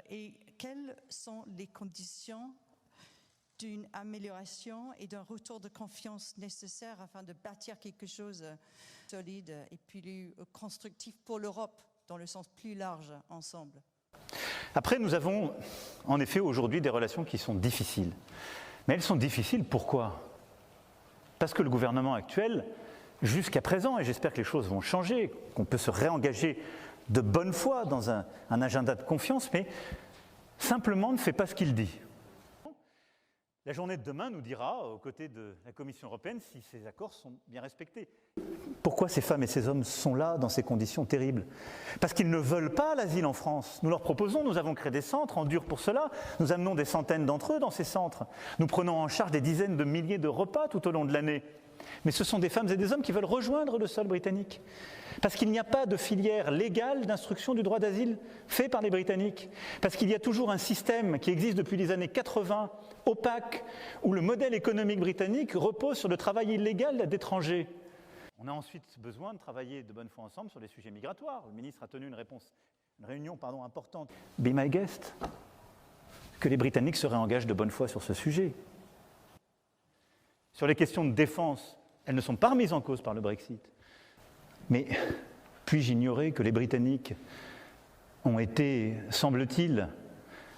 Et quelles sont les conditions d'une amélioration et d'un retour de confiance nécessaire afin de bâtir quelque chose de solide et plus constructif pour l'Europe, dans le sens plus large, ensemble? Après, nous avons en effet aujourd'hui des relations qui sont difficiles. Mais elles sont difficiles pourquoi? Parce que le gouvernement actuel, jusqu'à présent, et j'espère que les choses vont changer, qu'on peut se réengager de bonne foi dans un agenda de confiance, mais simplement ne fait pas ce qu'il dit. La journée de demain nous dira, aux côtés de la Commission européenne, si ces accords sont bien respectés. Pourquoi ces femmes et ces hommes sont là dans ces conditions terribles? Parce qu'ils ne veulent pas l'asile en France. Nous leur proposons, nous avons créé des centres en dur pour cela, nous amenons des centaines d'entre eux dans ces centres. Nous prenons en charge des dizaines de milliers de repas tout au long de l'année. Mais ce sont des femmes et des hommes qui veulent rejoindre le sol britannique. Parce qu'il n'y a pas de filière légale d'instruction du droit d'asile fait par les Britanniques. Parce qu'il y a toujours un système qui existe depuis les années 80, opaque, où le modèle économique britannique repose sur le travail illégal d'étrangers. On a ensuite besoin de travailler de bonne foi ensemble sur les sujets migratoires. Le ministre a tenu une réunion importante. Be my guest. Que les Britanniques se réengagent de bonne foi sur ce sujet. Sur les questions de défense, elles ne sont pas remises en cause par le Brexit. Mais puis-je ignorer que les Britanniques ont été, semble-t-il,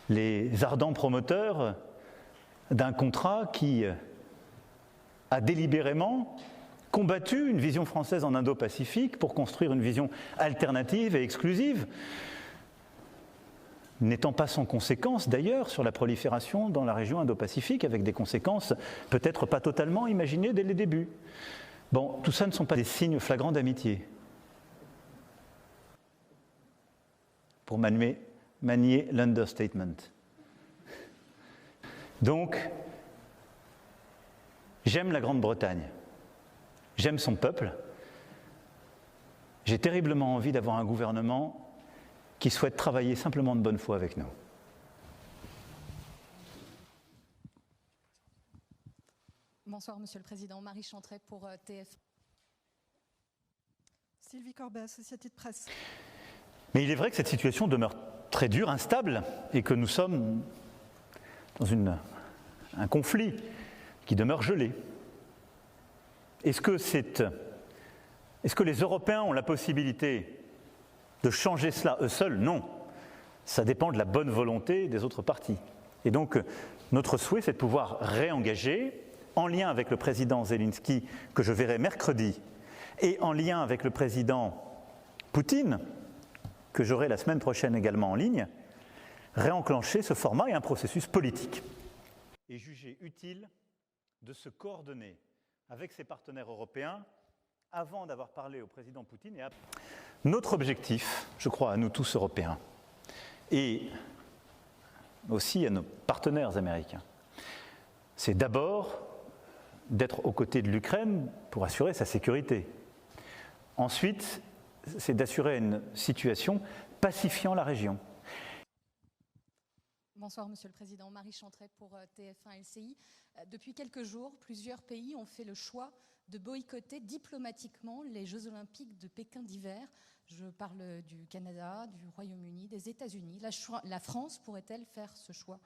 les ardents promoteurs d'un contrat qui a délibérément combattu une vision française en Indo-Pacifique pour construire une vision alternative et exclusive, n'étant pas sans conséquences d'ailleurs sur la prolifération dans la région Indo-Pacifique, avec des conséquences peut-être pas totalement imaginées dès les débuts. Bon, tout ça ne sont pas des signes flagrants d'amitié. Pour manier l'understatement. Donc, j'aime la Grande-Bretagne, j'aime son peuple, j'ai terriblement envie d'avoir un gouvernement qui souhaite travailler simplement de bonne foi avec nous. Bonsoir, Monsieur le Président. Marie Chantret pour TF. Sylvie Corbet, Société de Presse. Mais il est vrai que cette situation demeure très dure, instable, et que nous sommes dans un conflit qui demeure gelé. Est-ce que les Européens ont la possibilité de changer cela eux seuls? Non. Ça dépend de la bonne volonté des autres parties. Et donc, notre souhait, c'est de pouvoir réengager, en lien avec le président Zelensky, que je verrai mercredi, et en lien avec le président Poutine, que j'aurai la semaine prochaine également en ligne, réenclencher ce format et un processus politique. Et juger utile de se coordonner avec ses partenaires européens avant d'avoir parlé au président Poutine et après. Notre objectif, je crois à nous tous Européens, et aussi à nos partenaires américains, c'est d'abord d'être aux côtés de l'Ukraine pour assurer sa sécurité. Ensuite, c'est d'assurer une situation pacifiant la région. Bonsoir, Monsieur le Président. Marie Chantret pour TF1 LCI. Depuis quelques jours, plusieurs pays ont fait le choix de boycotter diplomatiquement les Jeux Olympiques de Pékin d'hiver. Je parle du Canada, du Royaume-Uni, des États-Unis. La France pourrait-elle faire ce choix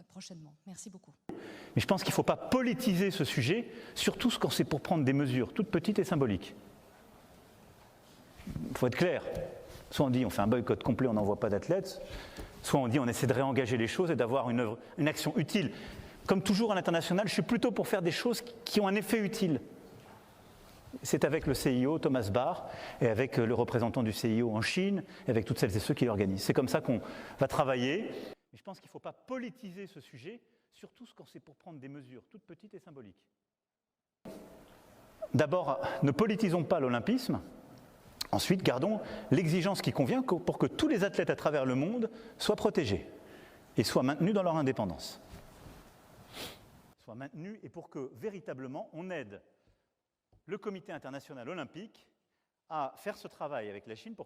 prochainement? Merci beaucoup. Mais je pense qu'il ne faut pas politiser ce sujet, surtout quand c'est pour prendre des mesures toutes petites et symboliques. Il faut être clair. Soit on dit on fait un boycott complet, on n'envoie pas d'athlètes, soit on dit on essaie de réengager les choses et d'avoir une action utile. Comme toujours à l'international, je suis plutôt pour faire des choses qui ont un effet utile. C'est avec le CIO, Thomas Barr, et avec le représentant du CIO en Chine, et avec toutes celles et ceux qui l'organisent. C'est comme ça qu'on va travailler. Mais je pense qu'il ne faut pas politiser ce sujet, surtout quand c'est pour prendre des mesures toutes petites et symboliques. D'abord, ne politisons pas l'olympisme. Ensuite, gardons l'exigence qui convient pour que tous les athlètes à travers le monde soient protégés et soient maintenus dans leur indépendance. Soient maintenus et pour que, véritablement, on aide le Comité international olympique à faire ce travail avec la Chine pour